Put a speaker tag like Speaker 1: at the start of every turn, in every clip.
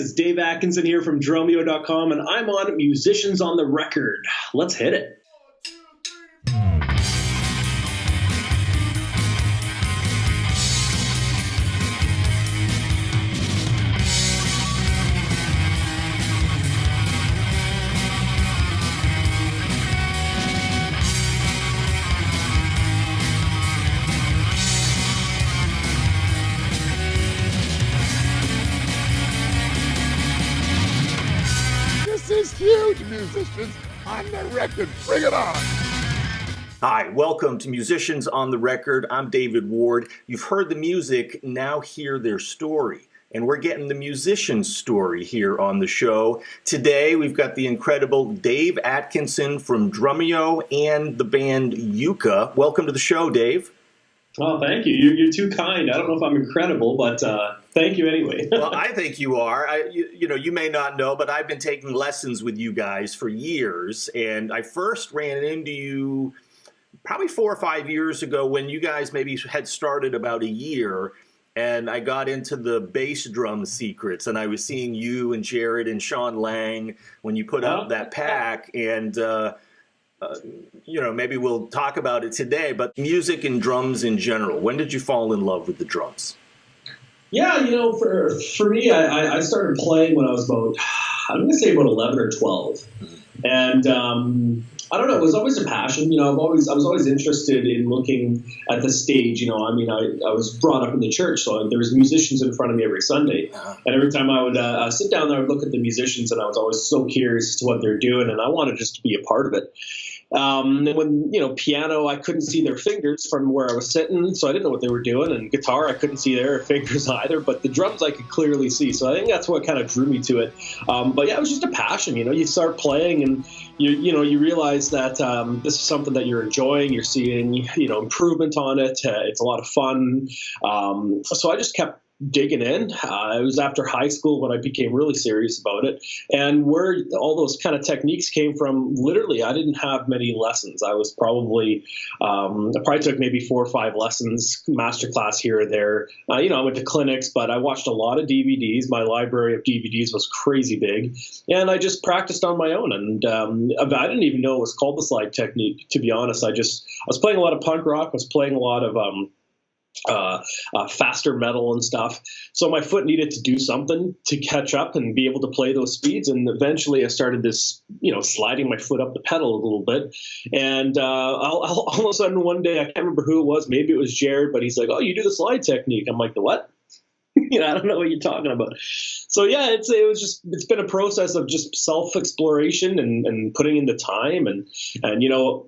Speaker 1: It's Dave Atkinson here from Drumeo.com, and I'm on Musicians on the Record. Let's hit it.
Speaker 2: This is huge, musicians on the record. Bring it on.
Speaker 3: Hi, welcome to Musicians on the Record. I'm David Ward. You've heard the music, now hear their story. And we're getting the musician's story here on the show. Today, we've got the incredible Dave Atkinson from Drumeo and the band Yucca. Welcome to the show, Dave.
Speaker 1: Oh, thank you. You're too kind. I don't know if I'm incredible, but thank you anyway.
Speaker 3: Well, I think you are. You may not know, but I've been taking lessons with you guys for years. And I first ran into you probably 4 or 5 years ago when you guys maybe had started about a year. And I got into the bass drum secrets. And I was seeing you and Jared and Sean Lang when you put out that pack. And maybe we'll talk about it today, but music and drums in general. When did you fall in love with the drums?
Speaker 1: Yeah, for me, I started playing when I was I'm going to say about 11 or 12. And I don't know, it was always a passion. I was always interested in looking at the stage. I was brought up in the church, so there was musicians in front of me every Sunday. And every time I would sit down there, I would look at the musicians, and I was always so curious as to what they're doing, and I wanted just to be a part of it. And when, piano, I couldn't see their fingers from where I was sitting, so I didn't know what they were doing. And guitar, I couldn't see their fingers either, but the drums I could clearly see. So I think that's what kind of drew me to it. But yeah, it was just a passion. You start playing and you realize that this is something that you're enjoying. You're seeing, improvement on it. It's a lot of fun. So I just kept digging in. It was after high school when I became really serious about it, and where all those kind of techniques came from. Literally, I didn't have many lessons. I was I probably took maybe 4 or 5 lessons, masterclass here or there. I went to clinics, but I watched a lot of DVDs. My library of DVDs was crazy big, and I just practiced on my own. And I didn't even know it was called the slide technique, to be honest. I was playing a lot of punk rock. I was playing a lot of faster metal and stuff. So my foot needed to do something to catch up and be able to play those speeds. And eventually I started this, sliding my foot up the pedal a little bit. And all of a sudden one day, I can't remember who it was. Maybe it was Jared, but he's like, "Oh, you do the slide technique." I'm like, "The what?" I don't know what you're talking about. So yeah, it's been a process of just self-exploration and putting in the time. And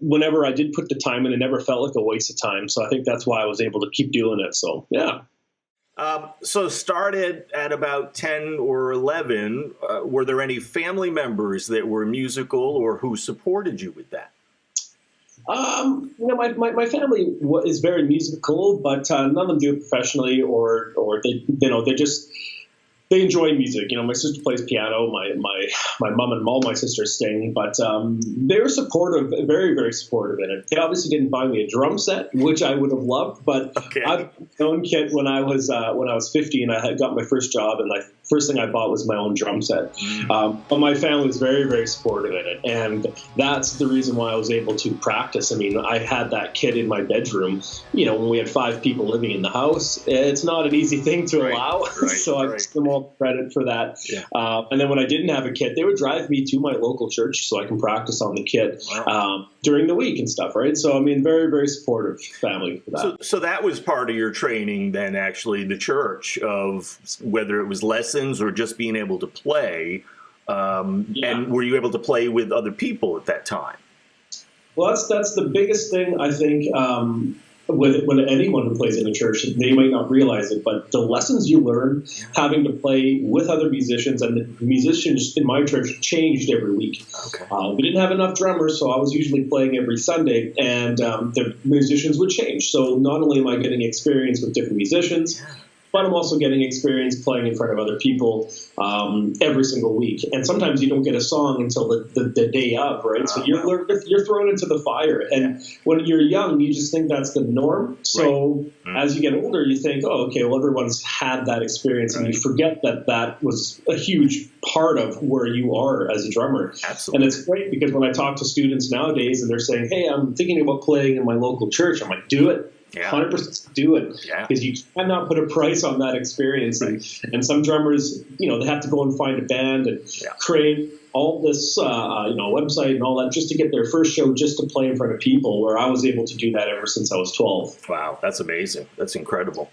Speaker 1: whenever I did put the time in, it never felt like a waste of time. So I think that's why I was able to keep doing it. So yeah.
Speaker 3: So started at about 10 or 11. Were there any family members that were musical or who supported you with that?
Speaker 1: My family is very musical, but none of them do it professionally, or they enjoy music. My sister plays piano. My mom and all my sisters sing, but they were supportive, very, very supportive in it. They obviously didn't buy me a drum set, which I would have loved, but
Speaker 3: okay.
Speaker 1: I've my own kit when I was 15. I had got my first job, and first thing I bought was my own drum set. But my family was very, very supportive in it, and that's the reason why I was able to practice. I had that kit in my bedroom. When we had 5 people living in the house, it's not an easy thing to allow. So I give them all credit for that. Yeah. And then when I didn't have a kit, they would drive me to my local church so I can practice on the kit during the week and stuff, right? So, very, very supportive family for that.
Speaker 3: So that was part of your training then, actually, the church, of whether it was lessons or just being able to play. And were you able to play with other people at that time?
Speaker 1: Well, that's the biggest thing, I think, with anyone who plays in a church. They might not realize it, but the lessons you learn having to play with other musicians, and the musicians in my church changed every week. Okay. We didn't have enough drummers, so I was usually playing every Sunday, and the musicians would change. So not only am I getting experience with different musicians, but I'm also getting experience playing in front of other people every single week. And sometimes you don't get a song until the day of, right? So you're thrown into the fire. And when you're young, you just think that's the norm. So as you get older, you think, oh, okay, well, everyone's had that experience. And you forget that that was a huge part of where you are as a drummer.
Speaker 3: Absolutely.
Speaker 1: And it's great because when I talk to students nowadays and they're saying, hey, I'm thinking about playing in my local church, I'm like, do it. 100% do it, because you cannot put a price on that experience. And some drummers, they have to go and find a band and create all this, website and all that just to get their first show, just to play in front of people, where I was able to do that ever since I was 12.
Speaker 3: Wow, that's amazing. That's incredible.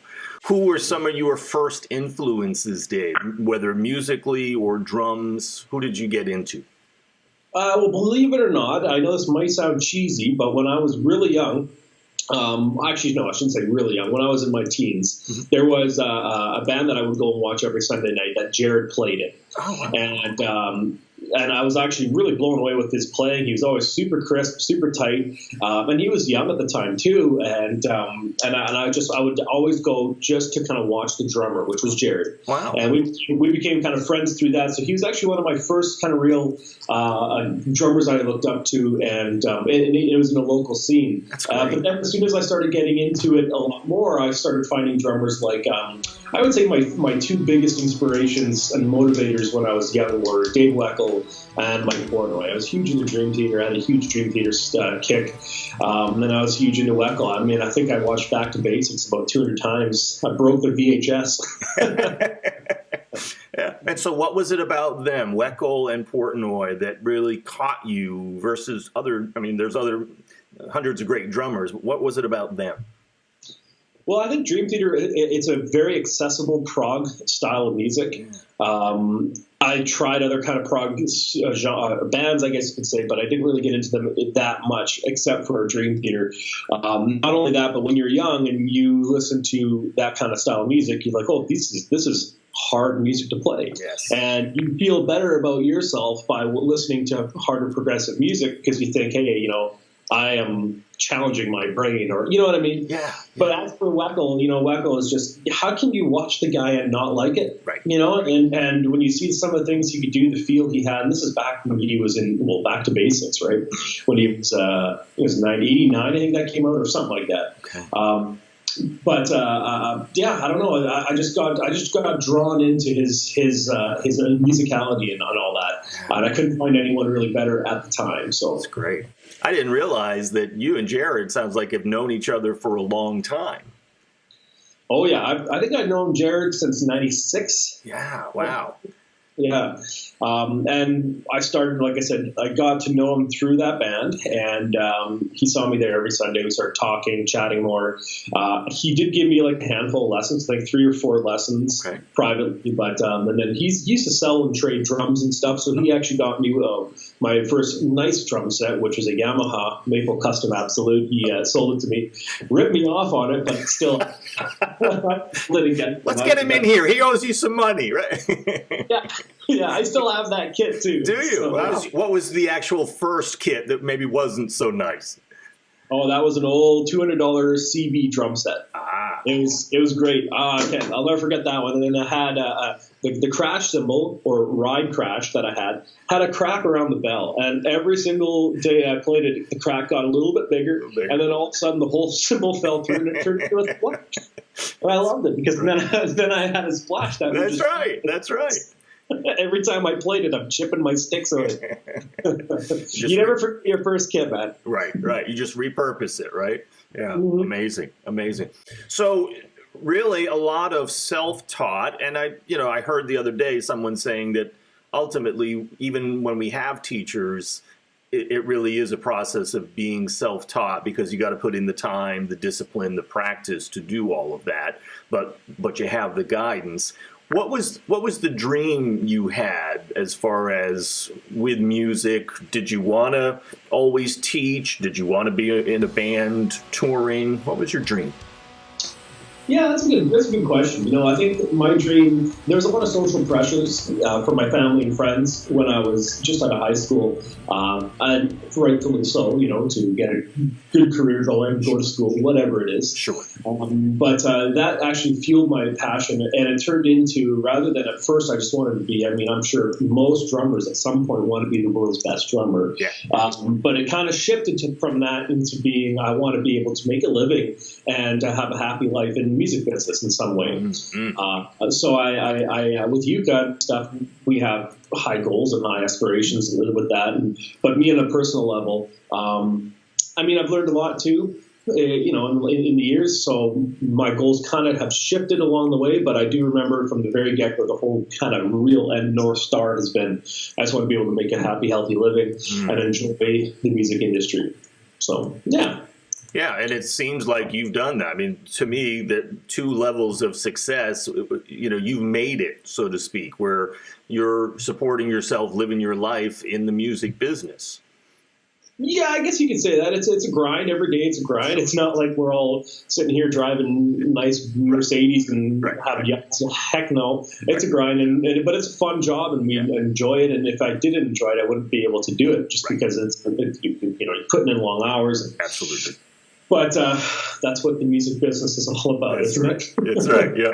Speaker 3: Who were some of your first influences, Dave, whether musically or drums? Who did you get into?
Speaker 1: Well, believe it or not, I know this might sound cheesy, but when I was really young, actually, no, I shouldn't say really young. When I was in my teens, there was a band that I would go and watch every Sunday night that Jared played in. Oh, wow. And I was actually really blown away with his playing. He was always super crisp, super tight, and he was young at the time too. And I would always go just to kind of watch the drummer, which was Jared.
Speaker 3: Wow.
Speaker 1: And we became kind of friends through that. So he was actually one of my first kind of real drummers I looked up to, and it was in a local scene.
Speaker 3: That's great.
Speaker 1: But then as soon as I started getting into it a lot more, I started finding drummers like I would say my two biggest inspirations and motivators when I was young were Dave Weckl and Mike Portnoy. I was huge into Dream Theater. I had a huge Dream Theater kick. And then I was huge into Weckl. I mean, I think I watched Back to Basics about 200 times. I broke the VHS.
Speaker 3: Yeah. And so what was it about them, Weckl and Portnoy, that really caught you versus there's other hundreds of great drummers. What was it about them?
Speaker 1: Well, I think Dream Theater, it's a very accessible prog style of music. I tried other kind of prog bands, I guess you could say, but I didn't really get into them that much, except for Dream Theater. Not only that, but when you're young and you listen to that kind of style of music, you're like, oh, this is hard music to play.
Speaker 3: Yes.
Speaker 1: And you feel better about yourself by listening to harder progressive music, because you think, hey, I am challenging my brain, or you know what I mean?
Speaker 3: Yeah.
Speaker 1: But as for Weckl, Weckl is just, how can you watch the guy and not like it?
Speaker 3: Right.
Speaker 1: And when you see some of the things he could do, the feel he had, and this is back when he was in, Back to Basics, right? When he was 89, I think that came out, or something like that.
Speaker 3: Okay.
Speaker 1: But I don't know. I just got drawn into his musicality and all that, and I couldn't find anyone really better at the time. So
Speaker 3: that's great. I didn't realize that you and Jared sounds like have known each other for a long time.
Speaker 1: Oh yeah, I think I've known Jared since '96.
Speaker 3: Yeah. Wow.
Speaker 1: Yeah. And I started, like I said, I got to know him through that band, and he saw me there every Sunday. We started talking, chatting more. He did give me like a handful of lessons, like 3 or 4 lessons privately, but and then he used to sell and trade drums and stuff, so he actually got me my first nice drum set, which was a Yamaha Maple Custom Absolute. He sold it to me, ripped me off on it, but still.
Speaker 3: Let's get him in here. He owes you some money, right?
Speaker 1: Yeah, I still have that kit too.
Speaker 3: Do you? So, what was the actual first kit that maybe wasn't so nice?
Speaker 1: Oh, that was an old $200 CB drum set. It was great. I'll never forget that one. And then I had the crash cymbal, or ride crash, that I had a crack around the bell. And every single day I played it, the crack got a little bit bigger. And then all of a sudden the whole cymbal fell through and it turned into a splash. And I loved it, because then I had a splash.
Speaker 3: That's right.
Speaker 1: Every time I played it, I'm chipping my sticks on it. You never forget your first kit, man.
Speaker 3: Right. You just repurpose it, right? Yeah, amazing. So really a lot of self-taught, and I heard the other day someone saying that ultimately, even when we have teachers, it really is a process of being self-taught, because you got to put in the time, the discipline, the practice to do all of that. But you have the guidance. What was the dream you had as far as with music? Did you want to always teach? Did you want to be in a band touring? What was your dream?
Speaker 1: Yeah, that's a good question. I think my dream, there was a lot of social pressures from my family and friends when I was just out of high school, and rightfully so, to get a good career going, go to school, whatever it is.
Speaker 3: Sure.
Speaker 1: But that actually fueled my passion, and it turned into, rather than at first I just wanted to be, I'm sure most drummers at some point want to be the world's best drummer.
Speaker 3: Yeah.
Speaker 1: But it kind of shifted from that into being, I want to be able to make a living and to have a happy life in the music business in some way. Mm-hmm. So I with Yuka and stuff, we have high goals and high aspirations with that. But me on a personal level, I've learned a lot too, in the years. So my goals kind of have shifted along the way, but I do remember from the very get-go, the whole kind of real end North Star has been, I just want to be able to make a happy, healthy living and enjoy the music industry. So, yeah.
Speaker 3: Yeah, and it seems like you've done that. To me, the two levels of success, you've made it, so to speak, where you're supporting yourself, living your life in the music business.
Speaker 1: Yeah, I guess you could say that. It's a grind. Every day it's a grind. It's not like we're all sitting here driving nice Mercedes and have yachts. Heck no. It's a grind, but it's a fun job, and we enjoy it. And if I didn't enjoy it, I wouldn't be able to do it just because you're putting in long hours.
Speaker 3: Absolutely.
Speaker 1: But that's what the music business is all about, isn't it?
Speaker 3: That's right, yeah.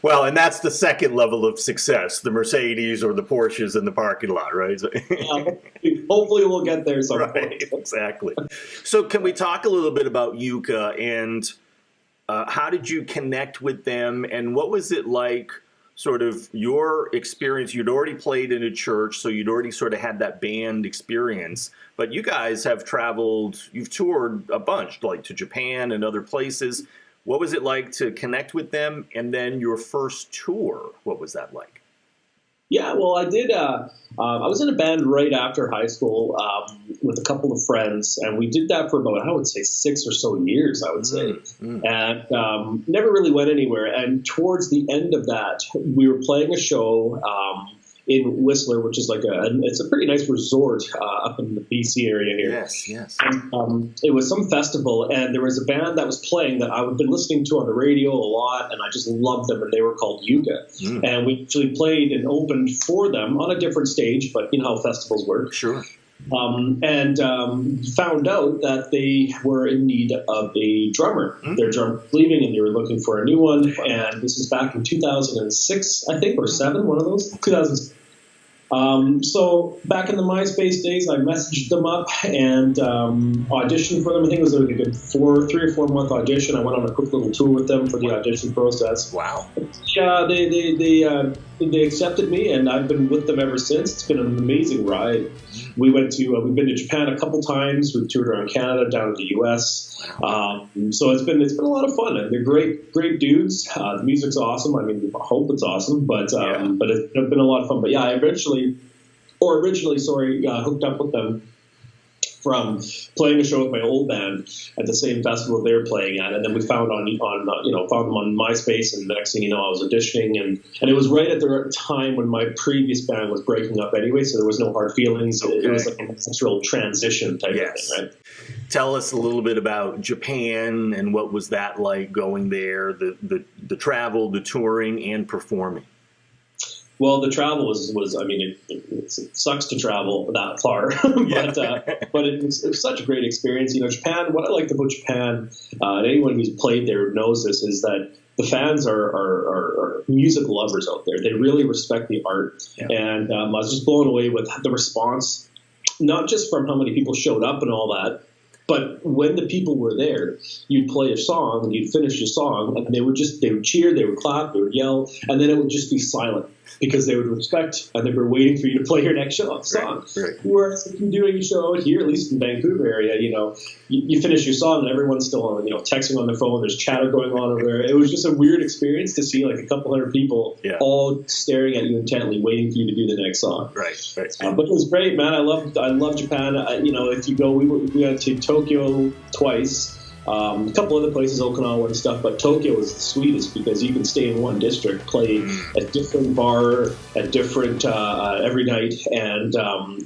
Speaker 3: Well, and that's the second level of success, the Mercedes or the Porsches in the parking lot, right?
Speaker 1: Hopefully we'll get there someday.
Speaker 3: Right, exactly. So can we talk a little bit about Yuka, and how did you connect with them, and what was it like, sort of your experience? You'd already played in a church, so you'd already sort of had that band experience, but you guys have traveled, you've toured a bunch, like to Japan and other places. What was it like to connect with them? And then your first tour, what was that like?
Speaker 1: Yeah, well, I did. I was in a band right after high school with a couple of friends, and we did that for about, I would say, 6 or so years, I would say, and never really went anywhere. And towards the end of that, we were playing a show in Whistler, which is it's a pretty nice resort up in the BC area here.
Speaker 3: Yes.
Speaker 1: And, it was some festival, and there was a band that was playing that I had been listening to on the radio a lot, and I just loved them, and they were called Yuka. And we actually played and opened for them on a different stage, but you know how festivals work.
Speaker 3: Sure.
Speaker 1: And found out that they were in need of a drummer. Their drummer was leaving, and they were looking for a new one. And this is back in 2006, I think, or 7, one of those. 2006. So back in the MySpace days, I messaged them up and auditioned for them. I think it was like a good 3 or 4 month audition. I went on a quick little tour with them for the audition process.
Speaker 3: Wow.
Speaker 1: Yeah, they accepted me, and I've been with them ever since. It's been an amazing ride. We've been to Japan a couple times. We've toured around Canada, down to the U.S. Wow. So it's been a lot of fun. And they're great dudes. The music's awesome. I hope it's awesome, but it's been a lot of fun. But yeah, I originally hooked up with them from playing a show with my old band at the same festival they were playing at, and then we found found them on MySpace, and the next thing you know, I was auditioning, and it was right at the time when my previous band was breaking up anyway, so there was no hard feelings. Okay. It was like a natural transition type of thing, right?
Speaker 3: Tell us a little bit about Japan and what was that like going there, the travel, the touring, and performing.
Speaker 1: Well, the travel was it sucks to travel that far, but it was such a great experience. Japan, what I liked about Japan, and anyone who's played there knows this, is that the fans are music lovers out there. They really respect the art. Yeah. And I was just blown away with the response, not just from how many people showed up and all that, but when the people were there, you'd play a song and you'd finish your song, and they would cheer, they would clap, they would yell, and then it would just be silent because they would respect and they were waiting for you to play your next song. Right. Whereas if you're doing a show here, at least in Vancouver area, you finish your song and everyone's still on, texting on their phone. There's chatter going on over there. It was just a weird experience to see like a couple hundred people all staring at you intently, waiting for you to do the next song.
Speaker 3: Right.
Speaker 1: But it was great, man. I love Japan. If you go, we went to Tokyo twice. A couple other places, Okinawa and stuff, but Tokyo is the sweetest because you can stay in one district, play a different bar at different every night, and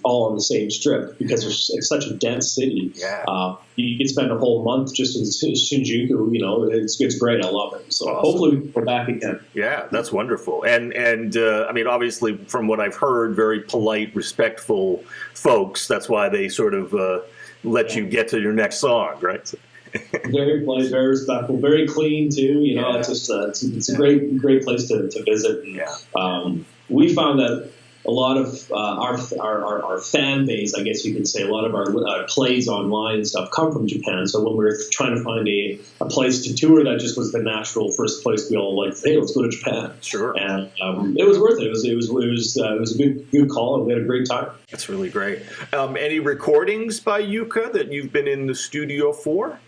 Speaker 1: all on the same strip because it's such a dense city.
Speaker 3: Yeah.
Speaker 1: You can spend a whole month just in Shinjuku. You know, it's great. I love it. So
Speaker 3: awesome.
Speaker 1: Hopefully we can go back again.
Speaker 3: Yeah, that's wonderful. And I mean, obviously, from what I've heard, very polite, respectful folks. That's why they sort of let you get to your next song, right?
Speaker 1: Very polite, very respectful, very clean too. You know, it's just it's a great place to visit. And, we found that a lot of our fan base, I guess you could say, a lot of our plays online and stuff come from Japan. So when we were trying to find a place to tour, that just was the natural first place we all like. Hey, let's go to Japan.
Speaker 3: Sure. And
Speaker 1: it was worth it. It was a good call, and we had a great time.
Speaker 3: That's really great. Any recordings by Yuka that you've been in the studio for?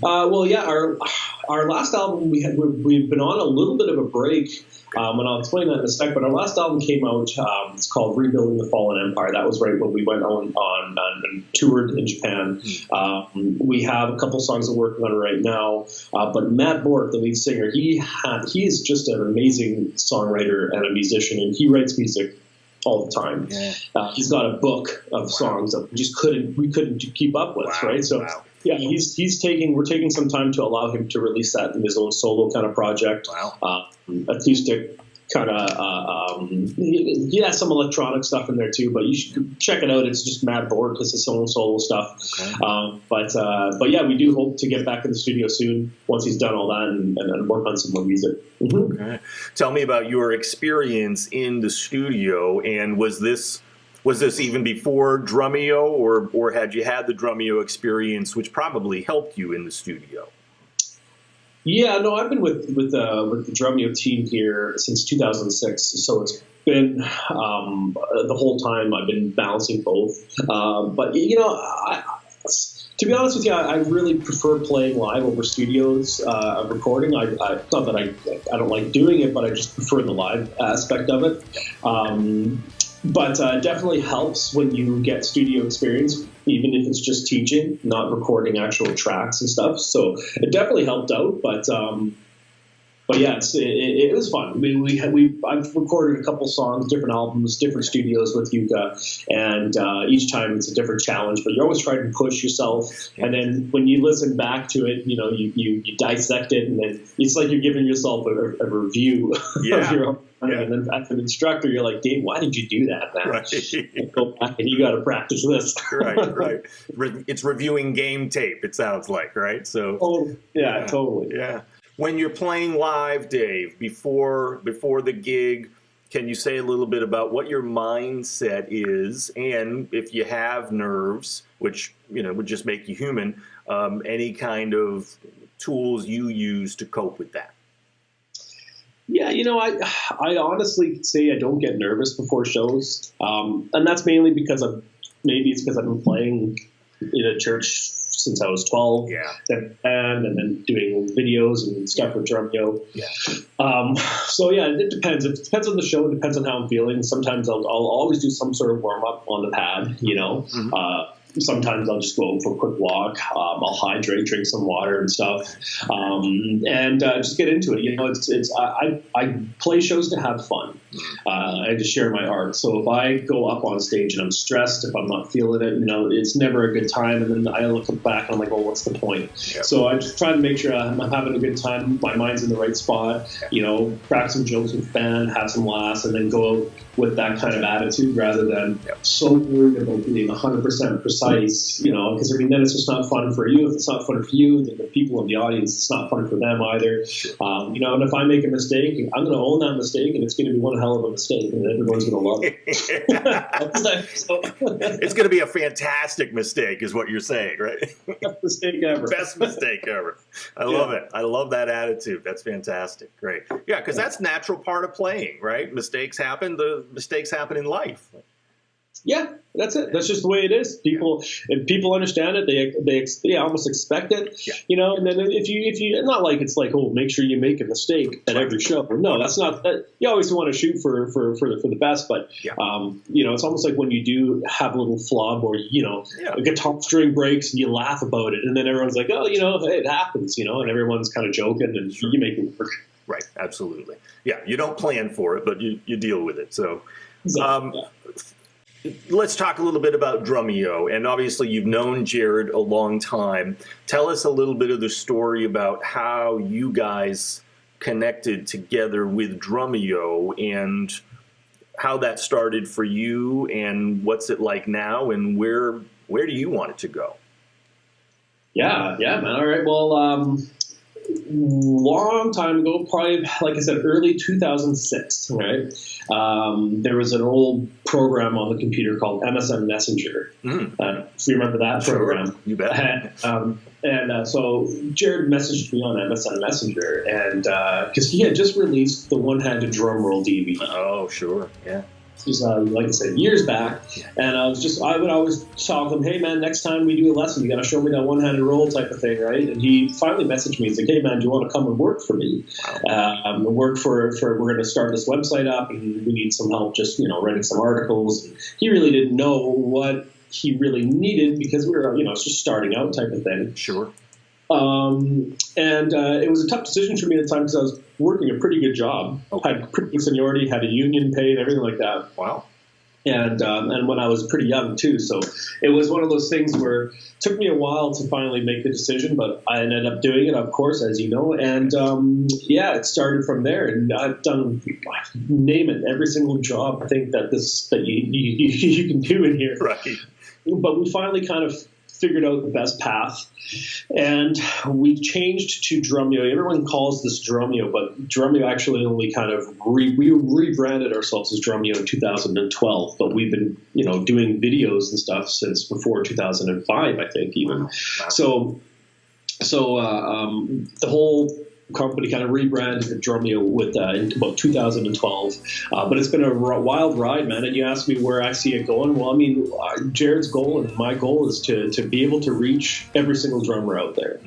Speaker 1: Well, yeah, our last album we've been on a little bit of a break. And I'll explain that in a sec. But our last album came out. It's called Rebuilding the Fallen Empire. That was right when we went on and toured in Japan. We have a couple songs we're working on right now. But Matt Bork, the lead singer, he is just an amazing songwriter and a musician, and he writes music all the time. Yeah. He's got a book of songs that we couldn't keep up with, right? So. Wow. Yeah, we're taking some time to allow him to release that in his own solo kind of project. Wow. Acoustic kind of, he has some electronic stuff in there too, but you should check it out. It's just Matt Borg, it's his own solo stuff. Okay. But yeah, we do hope to get back in the studio soon once he's done all that and work on some more music. Mm-hmm.
Speaker 3: Okay. Tell me about your experience in the studio, and was this even before Drumeo, or had you had the Drumeo experience, which probably helped you in the studio?
Speaker 1: Yeah, no, I've been with the Drumeo team here since 2006, so it's been the whole time I've been balancing both. But you know, to be honest with you, I really prefer playing live over studios recording. Not that I don't like doing it, but I just prefer the live aspect of it. But definitely helps when you get studio experience, even if it's just teaching, not recording actual tracks and stuff. So it definitely helped out. But yeah, it was fun. I mean, I've recorded a couple songs, different albums, different studios with Yuka, and each time it's a different challenge. But you're always trying to push yourself. And then when you listen back to it, you know, you dissect it, and then it's like you're giving yourself a review of your own. Yeah. And then as an instructor, you're like, Dave, why did you do that, man? Right. Go back and you got to practice this.
Speaker 3: Right. It's reviewing game tape, it sounds like, right? So.
Speaker 1: Oh, yeah, totally.
Speaker 3: Yeah. When you're playing live, Dave, before the gig, can you say a little bit about what your mindset is, and if you have nerves, which would just make you human, any kind of tools you use to cope with that?
Speaker 1: Yeah, I honestly say I don't get nervous before shows, and that's mainly because I've been playing in a church since I was 12, and then doing videos and stuff with Drumeo. Yeah. So yeah, it depends. It depends on the show. It depends on how I'm feeling. Sometimes I'll always do some sort of warm up on the pad. Mm-hmm. Sometimes I'll just go for a quick walk. I'll hydrate, drink some water and stuff, and just get into it. I play shows to have fun and to share my art. So if I go up on stage and I'm stressed, if I'm not feeling it, it's never a good time. And then I look back and I'm like, well, what's the point? Yep. So I just try to make sure I'm having a good time. My mind's in the right spot. Crack some jokes with the band, have some laughs, and then go out with that kind of attitude rather than so worried about being 100% precise, because then it's just not fun for you. If it's not fun for you, then the people in the audience, it's not fun for them either. And if I make a mistake, I'm going to own that mistake, and it's going to be one hell of a mistake, and everyone's going to love it.
Speaker 3: It's going to be a fantastic mistake, is what you're saying, right?
Speaker 1: Best mistake ever.
Speaker 3: Best mistake ever. I love it. I love that attitude. That's fantastic. Great. Yeah, because that's natural part of playing, right? Mistakes happen. The mistakes happen in life.
Speaker 1: Yeah, that's it. That's just the way it is. People, if people understand it, they almost expect it, you know. And then if you not like it's like, oh, make sure you make a mistake at every show. No, that's not. You always want to shoot for the best, but you know, it's almost like when you do have a little flub or you know, a guitar string breaks and you laugh about it, and then everyone's like, oh, you know, hey, it happens, you know, and everyone's kind of joking and you make it work.
Speaker 3: Right, absolutely. Yeah, you don't plan for it, but you deal with it. So. Let's talk a little bit about Drumeo, and obviously you've known Jared a long time. Tell us a little bit of the story about how you guys connected together with Drumeo and how that started for you, and what's it like now, and where do you want it to go? Yeah,
Speaker 1: man. All right. Well, long time ago, probably, like I said, early 2006, right? There was an old program on the computer called MSN Messenger. If you remember that program.
Speaker 3: Sure, you bet.
Speaker 1: So Jared messaged me on MSN Messenger, and because he had just released the one-handed drum roll DVD.
Speaker 3: Oh, sure, yeah.
Speaker 1: Just, like I said, years back, and I would always tell him, hey man, next time we do a lesson, you got to show me that one-handed roll type of thing, right? And he finally messaged me and said, hey man, do you want to come and work for me? Work for we're going to start this website up, and we need some help, just writing some articles. And he really didn't know what he really needed because we were, it's just starting out type of thing.
Speaker 3: Sure.
Speaker 1: It was a tough decision for me at the time because I was working a pretty good job, had pretty good seniority, had a union pay and everything like that.
Speaker 3: Wow.
Speaker 1: And when I was pretty young too. So it was one of those things where it took me a while to finally make the decision, but I ended up doing it, of course, as you know. And it started from there. And I've done, name it, every single job I think that you can do in here.
Speaker 3: Right.
Speaker 1: But we finally kind of figured out the best path, and we changed to Drumeo. Everyone calls this Drumeo, but Drumeo actually only kind of we rebranded ourselves as Drumeo in 2012. But we've been doing videos and stuff since before 2005, I think even. Wow. So the whole company kind of rebranded Drumeo in about 2012, but it's been a wild ride, man. And you asked me where I see it going. Well, I mean, Jared's goal and my goal is to be able to reach every single drummer out there.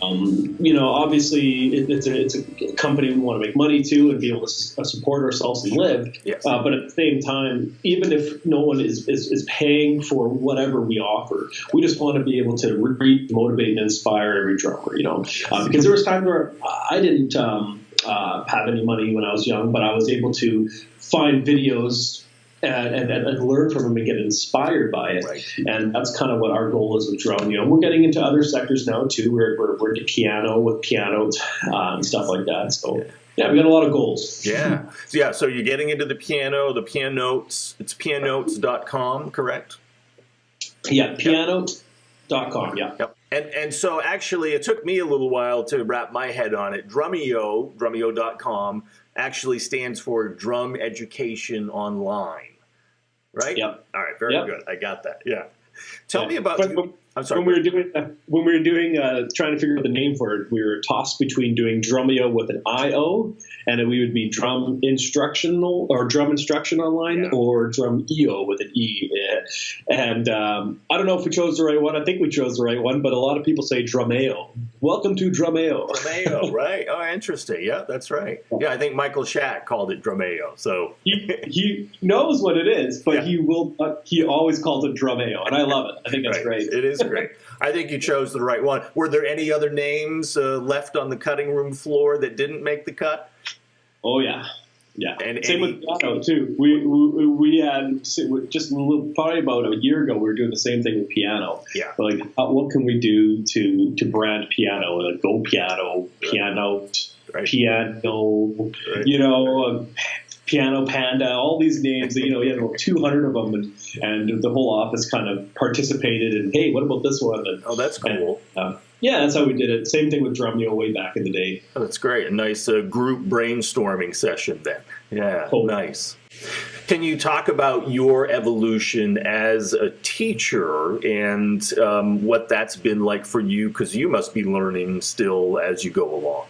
Speaker 1: Obviously it's a company we want to make money to and be able to support ourselves and live.
Speaker 3: Yes.
Speaker 1: But at the same time, even if no one is paying for whatever we offer, we just want to be able to motivate and inspire every drummer, because there was times where I didn't have any money when I was young, but I was able to find videos and learn from them and get inspired by it. Right. And that's kind of what our goal is with drum. We're getting into other sectors now too. We're into piano with pianos and stuff like that. So yeah, we got a lot of goals.
Speaker 3: Yeah. So you're getting into the pianos. It's pianotes.com, correct?
Speaker 1: Yeah, pianotes.com. Yeah.
Speaker 3: Yep. And so actually it took me a little while to wrap my head on it. Drumeo.com actually stands for Drum Education Online, right?
Speaker 1: Yep.
Speaker 3: All right, very good. I got that. Yeah. Tell me about. I'm sorry.
Speaker 1: When we were doing trying to figure out the name for it, we were tossed between doing Drumeo with an I-O, and then we would be Drum Instructional or Drum Instruction Online, or Drumeo with an E. And I don't know if we chose the right one. I think we chose the right one, but a lot of people say Drumeo. Welcome to Drumeo.
Speaker 3: Drumeo, right? Oh, interesting. Yeah, that's right. Yeah, I think Michael Shack called it Drumeo. So
Speaker 1: he knows what it is, but he always calls it Drumeo, and I love it. I think that's great.
Speaker 3: It is great. I think you chose the right one. Were there any other names left on the cutting room floor that didn't make the cut?
Speaker 1: Oh yeah. Yeah, and same with piano too. We had just probably about a year ago. We were doing the same thing with piano.
Speaker 3: Yeah,
Speaker 1: like what can we do to brand piano? Like Go Piano, Piano,
Speaker 3: right.
Speaker 1: Piano, right. Piano Panda, all these names. We had about 200 of them, and the whole office kind of participated. And hey, what about this one? And,
Speaker 3: that's cool.
Speaker 1: Yeah, that's how we did it. Same thing with Drumeo way back in the day.
Speaker 3: Oh, that's great. A nice group brainstorming session then. Yeah, nice. Can you talk about your evolution as a teacher and what that's been like for you? Because you must be learning still as you go along.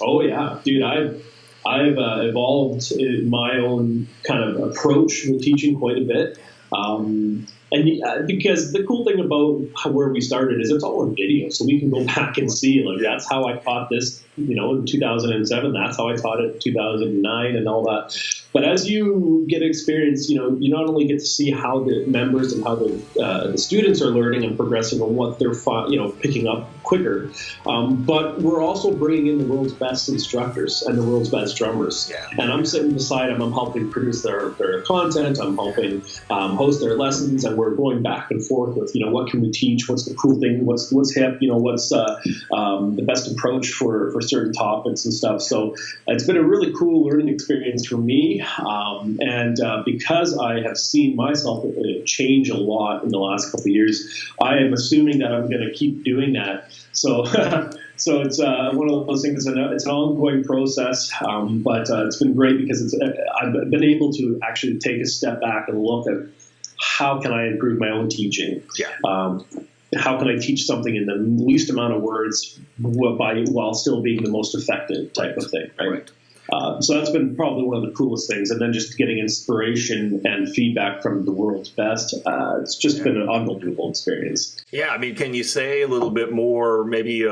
Speaker 1: Oh, yeah. Dude, I've evolved in my own kind of approach with teaching quite a bit. Because the cool thing about where we started is it's all on video, so we can go back and see, like, that's how I taught this, in 2007. That's how I taught it in 2009 and all that. But as you get experience, you not only get to see how the members and how the students are learning and progressing on what they're picking up quicker, but we're also bringing in the world's best instructors and the world's best drummers. Yeah. And I'm sitting beside them. I'm helping produce their content. I'm helping host their lessons, and we're going back and forth with what can we teach, what's the cool thing, what's hip, what's the best approach for certain topics and stuff. So it's been a really cool learning experience for me. And because I have seen myself change a lot in the last couple of years, I am assuming that I'm going to keep doing that. So, so it's one of those things. It's an ongoing process, but it's been great because I've been able to actually take a step back and look at how can I improve my own teaching. Yeah. How can I teach something in the least amount of words while still being the most effective type of thing, right? So that's been probably one of the coolest things. And then just getting inspiration and feedback from the world's best. It's just been an unbelievable experience. Yeah.
Speaker 3: I mean, can you say a little bit more, maybe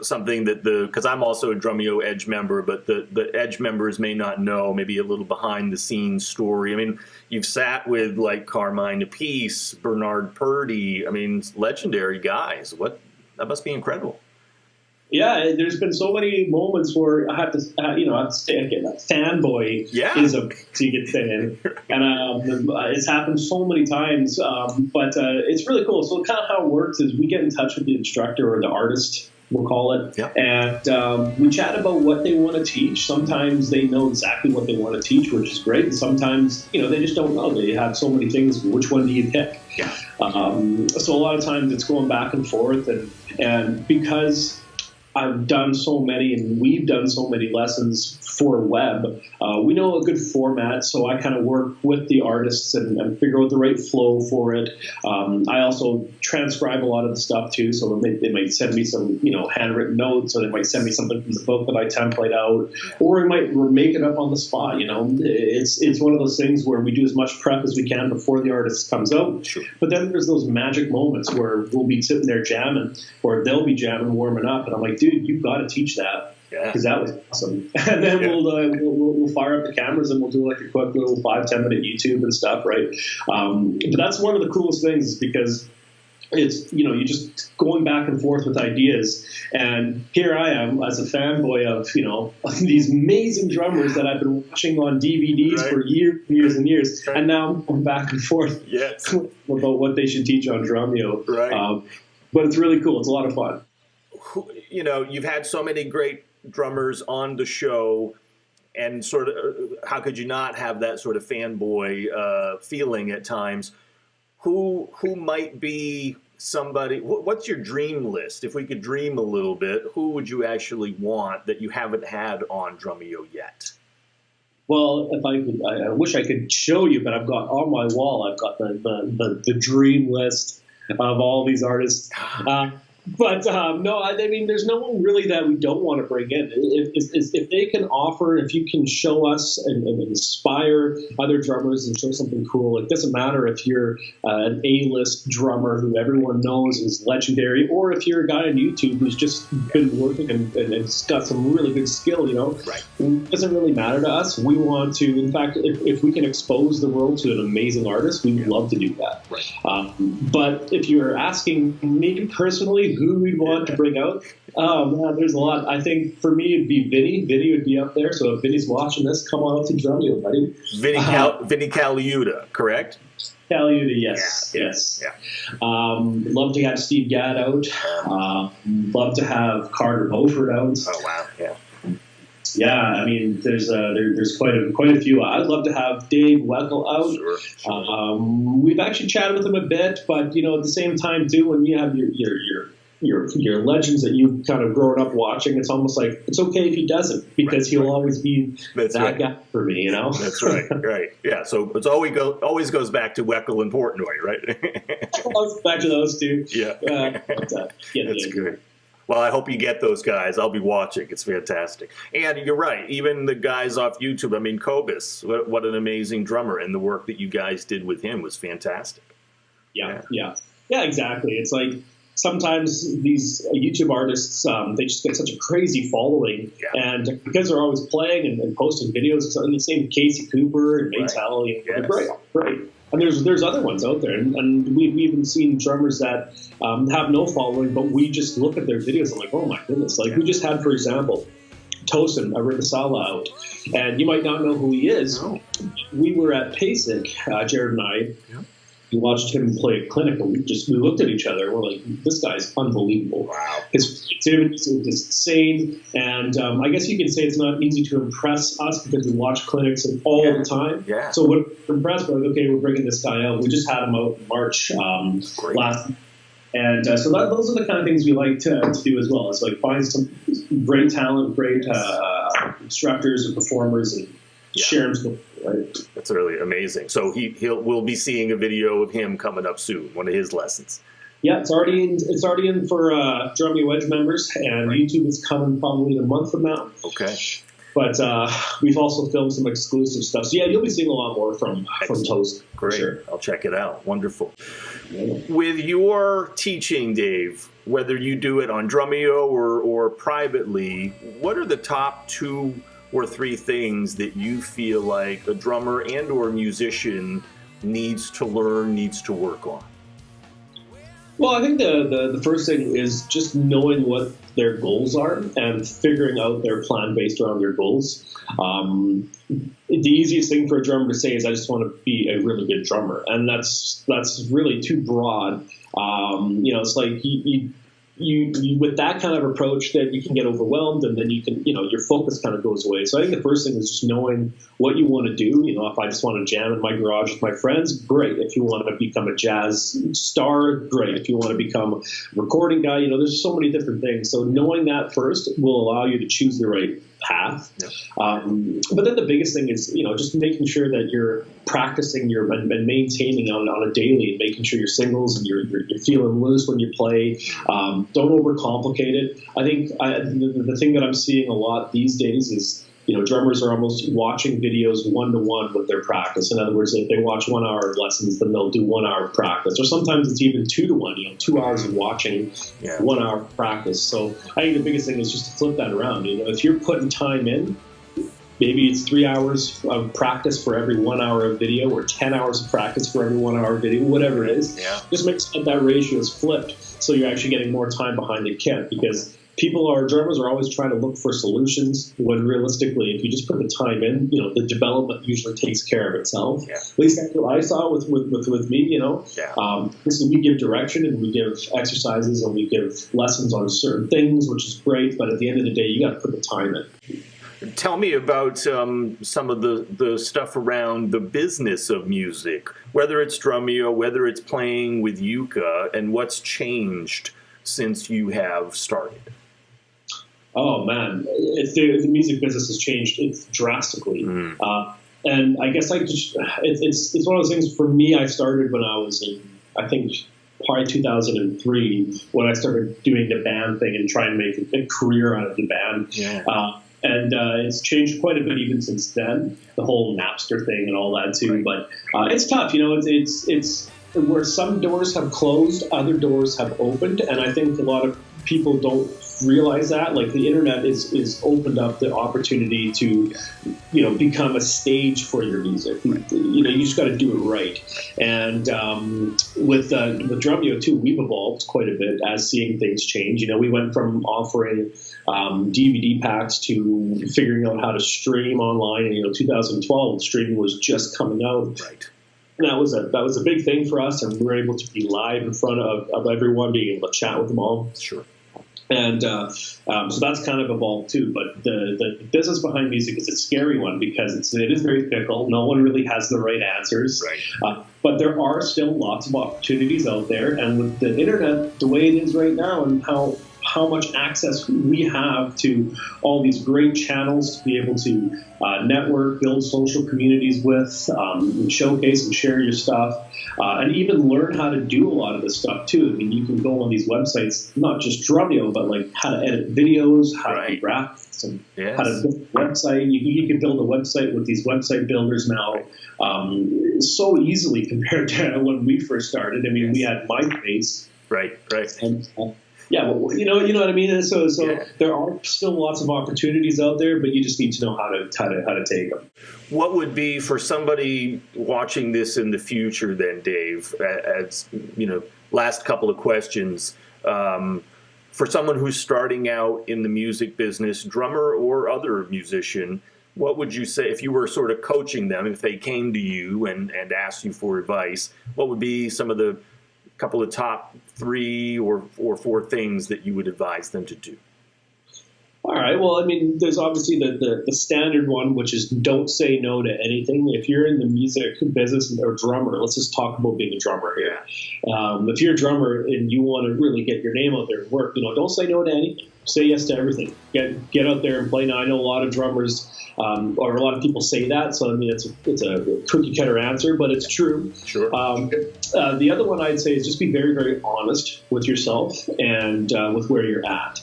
Speaker 3: something that because I'm also a Drumeo Edge member, but the Edge members may not know, maybe a little behind the scenes story. I mean, you've sat with like Carmine Apiece, Bernard Purdy. I mean, legendary guys. That must be incredible.
Speaker 1: Yeah, there's been so many moments where I have to say again, that fanboy is a ticket fan, and it's happened so many times. But it's really cool. So kind of how it works is we get in touch with the instructor or the artist, we'll call it, and we chat about what they want to teach. Sometimes they know exactly what they want to teach, which is great. And sometimes they just don't know. They have so many things. Which one do you pick? Yeah. So a lot of times it's going back and forth, and because I've done so many, and we've done so many lessons for web, we know a good format, so I kind of work with the artists and figure out the right flow for it. I also transcribe a lot of the stuff too, so they might send me some handwritten notes, or they might send me something from the book that I template out, or we might make it up on the spot. It's one of those things where we do as much prep as we can before the artist comes out. Sure. But then there's those magic moments where we'll be sitting there jamming, or they'll be jamming, warming up, and I'm like, dude, you've got to teach that. Because that was awesome. And then we'll fire up the cameras and we'll do like a quick little 5-10 minute YouTube and stuff, right? But that's one of the coolest things, because it's, you're just going back and forth with ideas. And here I am as a fanboy of, these amazing drummers that I've been watching on DVDs for years and years. Right. And now I'm going back and forth about what they should teach on Drumeo. Right. But it's really cool. It's a lot of fun.
Speaker 3: You've had so many great drummers on the show, and sort of how could you not have that sort of fanboy feeling at times? Who might be somebody? What's your dream list? If we could dream a little bit, who would you actually want that you haven't had on Drumeo yet?
Speaker 1: Well, if I could, I wish I could show you, but I've got on my wall, I've got the dream list of all these artists. But no, I mean, there's no one really that we don't want to bring in. If they can offer, if you can show us and inspire other drummers and show something cool, it doesn't matter if you're an A-list drummer who everyone knows is legendary, or if you're a guy on YouTube who's just been working and got some really good skill, Right. It doesn't really matter to us. We want to, in fact, if we can expose the world to an amazing artist, we would love to do that. Right. But if you're asking me personally, who we'd want to bring out? Oh man, there's a lot. I think for me it'd be Vinnie. Vinnie would be up there. So if Vinnie's watching this, come on up to Drumeo, buddy.
Speaker 3: Vinnie Colaiuta, correct?
Speaker 1: Colaiuta, yes. Yeah. Love to have Steve Gadd out. Love to have Carter Beaufort out.
Speaker 3: Oh wow, yeah.
Speaker 1: Yeah, I mean, there's quite a few. I'd love to have Dave Weckl out. Sure. We've actually chatted with him a bit, but at the same time too, when you have your legends that you've kind of grown up watching, it's almost like it's okay if he doesn't, because he'll always be that guy for me.
Speaker 3: That's right. Right. Yeah. So it's always goes back to Weckl and Portnoy, right?
Speaker 1: Back to those two.
Speaker 3: Yeah. That's good. Well, I hope you get those guys. I'll be watching. It's fantastic. And you're right. Even the guys off YouTube, I mean, Kobus, what an amazing drummer. And the work that you guys did with him was fantastic.
Speaker 1: Yeah, exactly. It's like sometimes these YouTube artists, they just get such a crazy following. Yeah. And because they're always playing and posting videos, and the same Casey Cooper and Maytel, they're great. And there's other ones out there. And we've even seen drummers that have no following, but we just look at their videos and like, oh my goodness. Like we just had, for example, Tosin Aribasala out. And you might not know who he is. No. We were at PASIC, Jared and I. Yeah. We watched him play a clinic, and we looked at each other. And we're like, this guy's unbelievable. Wow. His creativity is insane. And I guess you can say it's not easy to impress us because we watch clinics all the time. Yeah. So we're impressed. We're like, okay, we're bringing this guy out. We just had him out in March last. And so those are the kind of things we like to do as well. It's like find some great talent, great instructors and performers, and share them. Right.
Speaker 3: That's really amazing. So we'll be seeing a video of him coming up soon, one of his lessons.
Speaker 1: Yeah, it's already in for Drumeo Edge members, and YouTube is coming probably in a month from now.
Speaker 3: Okay.
Speaker 1: But we've also filmed some exclusive stuff. So yeah, you'll be seeing a lot more from Toast.
Speaker 3: Great.
Speaker 1: Sure.
Speaker 3: I'll check it out. Wonderful. Yeah. With your teaching, Dave, whether you do it on Drumeo or privately, what are the top 2 or 3 things that you feel like a drummer and or musician needs to learn, needs to work on?
Speaker 1: Well, I think the first thing is just knowing what their goals are and figuring out their plan based around their goals. The easiest thing for a drummer to say is, I just want to be a really good drummer. And that's really too broad. It's like you with that kind of approach, that you can get overwhelmed, and then you can, your focus kind of goes away. So I think the first thing is just knowing what you want to do. If I just want to jam in my garage with my friends, great. If you want to become a jazz star, great. If you want to become a recording guy, there's so many different things. So knowing that first will allow you to choose the right path. Yeah. But then the biggest thing is, just making sure that you're practicing and maintaining on a daily, and making sure your singles and you're feeling loose when you play. Don't overcomplicate it. I think the thing that I'm seeing a lot these days is, drummers are almost watching videos 1-to-1 with their practice. In other words, if they watch 1 hour of lessons, then they'll do 1 hour of practice. Or sometimes it's even 2-to-1, 2 hours of watching, 1 hour of practice. So I think the biggest thing is just to flip that around. If you're putting time in, maybe it's 3 hours of practice for every 1 hour of video, or 10 hours of practice for every 1 hour of video, whatever it is. Yeah. Just make sure that ratio is flipped, so you're actually getting more time behind the kit, because drummers are always trying to look for solutions, when realistically, if you just put the time in, the development usually takes care of itself. Yeah. At least that's what I saw with me, So we give direction, and we give exercises, and we give lessons on certain things, which is great, but at the end of the day, you got to put the time in.
Speaker 3: Tell me about some of the stuff around the business of music, whether it's Drumeo, whether it's playing with Yuka, and what's changed since you have started.
Speaker 1: Oh man, the music business has changed drastically. And I guess it's one of those things. For me, I started when I was in, I think, probably 2003, when I started doing the band thing and trying to make a career out of the band. Yeah. And it's changed quite a bit even since then, the whole Napster thing and all that too. Right. But it's tough, it's where some doors have closed, other doors have opened, and I think a lot of people don't realize that. Like, the internet is opened up the opportunity to, become a stage for your music. You just got to do it right. And with Drumeo too, we've evolved quite a bit as seeing things change. We went from offering DVD packs to figuring out how to stream online. And 2012, streaming was just coming out. Right. And that was a big thing for us, and we were able to be live in front of everyone, being able to chat with them all.
Speaker 3: Sure.
Speaker 1: And so that's kind of evolved too. But the business behind music is a scary one, because it is very fickle. No one really has the right answers. Right. But there are still lots of opportunities out there. And with the internet, the way it is right now, and how how much access we have to all these great channels to be able to network, build social communities with, showcase and share your stuff, and even learn how to do a lot of this stuff too. I mean, you can go on these websites, not just Drumeo, but like how to edit videos, how to do graphics, and how to build a website. You can build a website with these website builders now so easily compared to when we first started. I mean, we had MySpace.
Speaker 3: Right.
Speaker 1: And, yeah, well, you know what I mean. And so there are still lots of opportunities out there, but you just need to know how to take them.
Speaker 3: What would be for somebody watching this in the future, then, Dave? As you know, last couple of questions. For someone who's starting out in the music business, drummer or other musician, what would you say if you were sort of coaching them? If they came to you and asked you for advice, what would be some of the couple of top 3 or 4 things that you would advise them to do?
Speaker 1: All right. Well, I mean, there's obviously the standard one, which is don't say no to anything. If you're in the music business or drummer, let's just talk about being a drummer here. If you're a drummer and you want to really get your name out there and work, don't say no to anything. Say yes to everything. Get out there and play. Now, I know a lot of drummers or a lot of people say that, so I mean it's a cookie cutter answer, but it's true.
Speaker 3: Sure.
Speaker 1: The other one I'd say is just be very, very honest with yourself and with where you're at.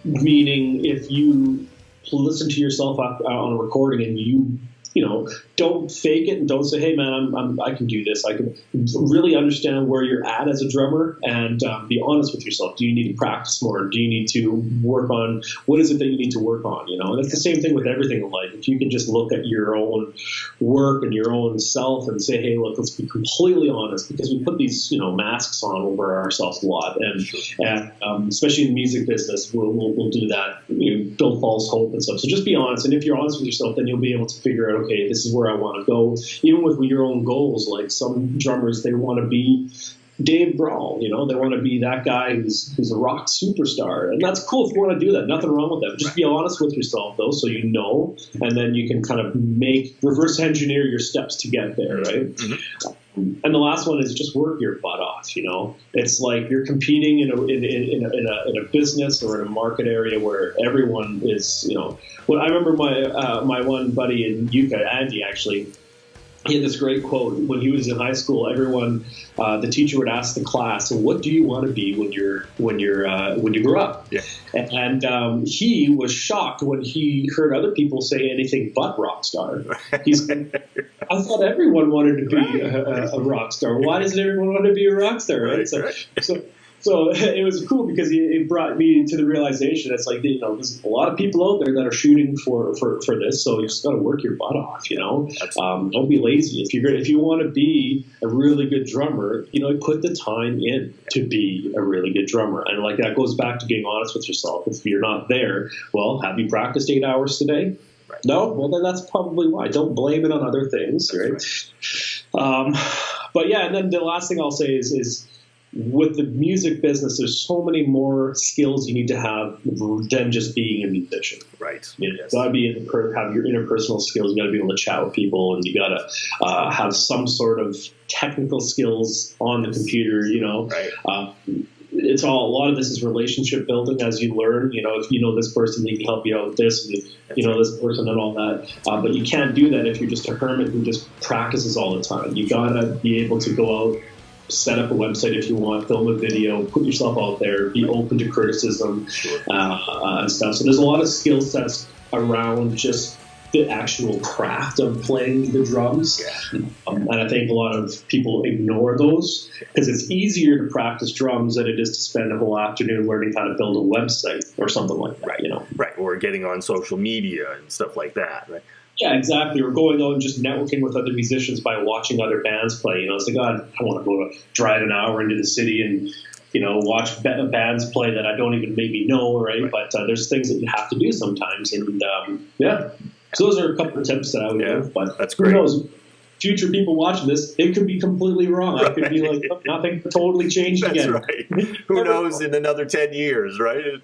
Speaker 1: Meaning, if you listen to yourself on a recording and you don't fake it and don't say, hey man, I can do this. I can really understand where you're at as a drummer and be honest with yourself. Do you need to practice more? Do you need to work on, what is it that you need to work on? And it's the same thing with everything in life. If you can just look at your own work and your own self and say, hey, look, let's be completely honest, because we put these, masks on over ourselves a lot. And especially in the music business, we'll do that, build false hope and stuff. So just be honest. And if you're honest with yourself, then you'll be able to figure out, okay, this is where I want to go. Even with your own goals, like some drummers, they want to be Dave Grohl, they want to be that guy who's a rock superstar. And that's cool if you want to do that. Nothing wrong with that. Just be honest with yourself, though, so and then you can kind of reverse engineer your steps to get there, right? Mm-hmm. And the last one is just work your butt off. It's like you're competing in a business or in a market area where everyone is. Well, I remember my one buddy in Yucca, Andy, actually. He had this great quote when he was in high school. Everyone, the teacher would ask the class, "So what do you want to be when you grow up?" Yeah. And he was shocked when he heard other people say anything but rock star. He's like, I thought everyone wanted to be a rock star. Why doesn't everyone want to be a rock star? Right? So it was cool because it brought me to the realization. It's like, there's a lot of people out there that are shooting for this. So you just got to work your butt off. Don't be lazy. If you want to be a really good drummer, put the time in to be a really good drummer. And like that goes back to being honest with yourself. If you're not there, well, have you practiced 8 hours today? Right. No? Well, then that's probably why. Don't blame it on other things, right? But yeah, and then the last thing I'll say is with the music business, there's so many more skills you need to have than just being a musician. Right. You got to be have your interpersonal skills. You got to be able to chat with people, and you got to have some sort of technical skills on the computer. Right. It's a lot of this is relationship building as you learn. If you know this person, they can help you out with this, and this person and all that. But you can't do that if you're just a hermit who just practices all the time. You gotta be able to go out, set up a website if you want, film a video, put yourself out there, be open to criticism and stuff. So there's a lot of skill sets around just the actual craft of playing the drums. And I think a lot of people ignore those because it's easier to practice drums than it is to spend a whole afternoon learning how to build a website or something like that.
Speaker 3: Right. Or getting on social media and stuff like that. Right.
Speaker 1: Yeah, exactly. Or going out and just networking with other musicians by watching other bands play. It's like, God, I want to drive an hour into the city and, watch bands play that I don't even maybe know, right? But there's things that you have to do sometimes. And, so those are a couple of tips that I would give. But
Speaker 3: that's great.
Speaker 1: Who knows? Future people watching this, it could be completely wrong. Right. I could be like, nothing totally changed again.
Speaker 3: That's right. Who knows in another 10 years, right?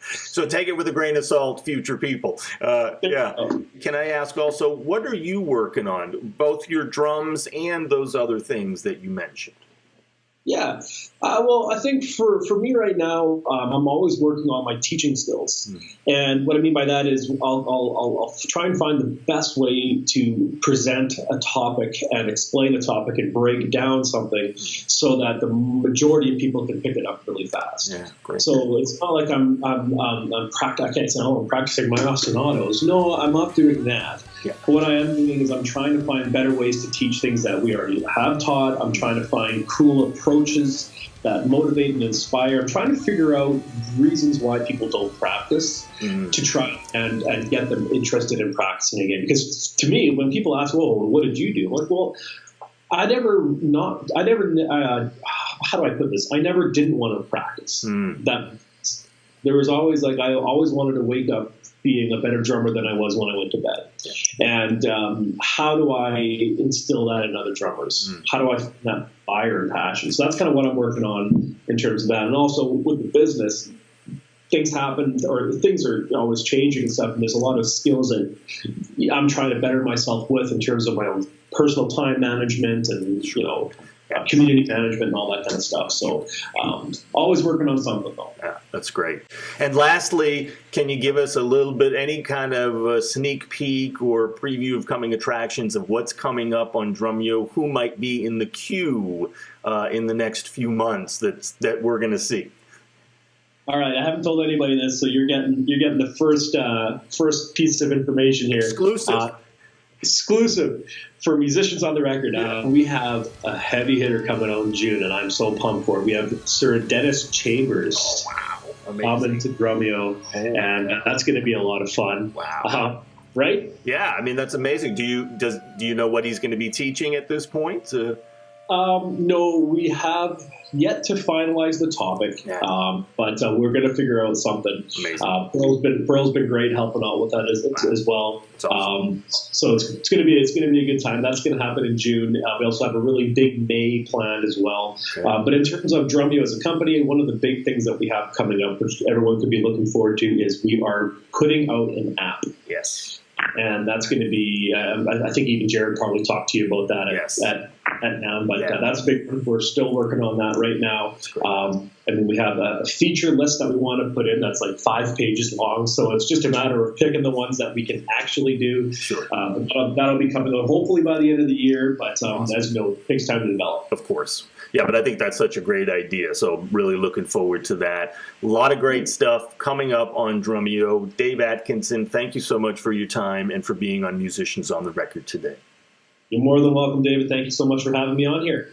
Speaker 3: So take it with a grain of salt, future people. Can I ask also, what are you working on? Both your drums and those other things that you mentioned.
Speaker 1: Yeah. Well, I think for me right now, I'm always working on my teaching skills. And what I mean by that is I'll try and find the best way to present a topic and explain a topic and break down something so that the majority of people can pick it up really fast.
Speaker 3: Yeah, great.
Speaker 1: So it's not like I can't say, I'm practicing my ostinatos. No, I'm not doing that.
Speaker 3: Yeah.
Speaker 1: But what I am doing is I'm trying to find better ways to teach things that we already have taught. I'm trying to find cool approaches that motivate and inspire. I'm trying to figure out reasons why people don't practice to try and get them interested in practicing again. Because to me, when people ask, well, what did you do? I'm like, well, how do I put this? I never didn't want to practice. There was always I always wanted to wake up being a better drummer than I was when I went to bed. And how do I instill that in other drummers? How do I find that fire and passion? So that's kind of what I'm working on in terms of that. And also with the business, things happen or things are always changing and stuff. And there's a lot of skills that I'm trying to better myself with in terms of my own personal time management and, community management and all that kind of stuff. So always working on something though.
Speaker 3: Yeah, that's great. And lastly, can you give us a little bit, any kind of a sneak peek or preview of coming attractions of what's coming up on Drumeo? Who might be in the queue in the next few months that we're going to see?
Speaker 1: All right, I haven't told anybody this, so you're getting the first piece of information here. Exclusive for musicians on the record. We have a heavy hitter coming out in June, and I'm so pumped for it. We have Sir Dennis Chambers coming to Drumeo, and that's going to be a lot of fun.
Speaker 3: Wow.
Speaker 1: Right?
Speaker 3: Yeah, I mean, that's amazing. Do you know what he's going to be teaching at this point?
Speaker 1: No, we have yet to finalize the topic, but we're going to figure out something.
Speaker 3: Amazing.
Speaker 1: Pearl's been great helping out with that as well.
Speaker 3: Awesome.
Speaker 1: So it's going to be a good time. That's going to happen in June. We also have a really big May planned as well. Okay. But in terms of Drumeo as a company, one of the big things that we have coming up, which everyone could be looking forward to, is we are putting out an app.
Speaker 3: Yes.
Speaker 1: And that's going to be, I think even Jared probably talked to you about that at now, but that's big. We're still working on that right now. And then we have a feature list that we want to put in that's like 5 pages long. So it's just a matter of picking the ones that we can actually do.
Speaker 3: Sure.
Speaker 1: That'll be coming out hopefully by the end of the year, but as you know, it takes time to develop.
Speaker 3: Of course. Yeah, but I think that's such a great idea. So really looking forward to that. A lot of great stuff coming up on Drumeo. Dave Atkinson, thank you so much for your time and for being on Musicians on the Record today.
Speaker 1: You're more than welcome, David. Thank you so much for having me on here.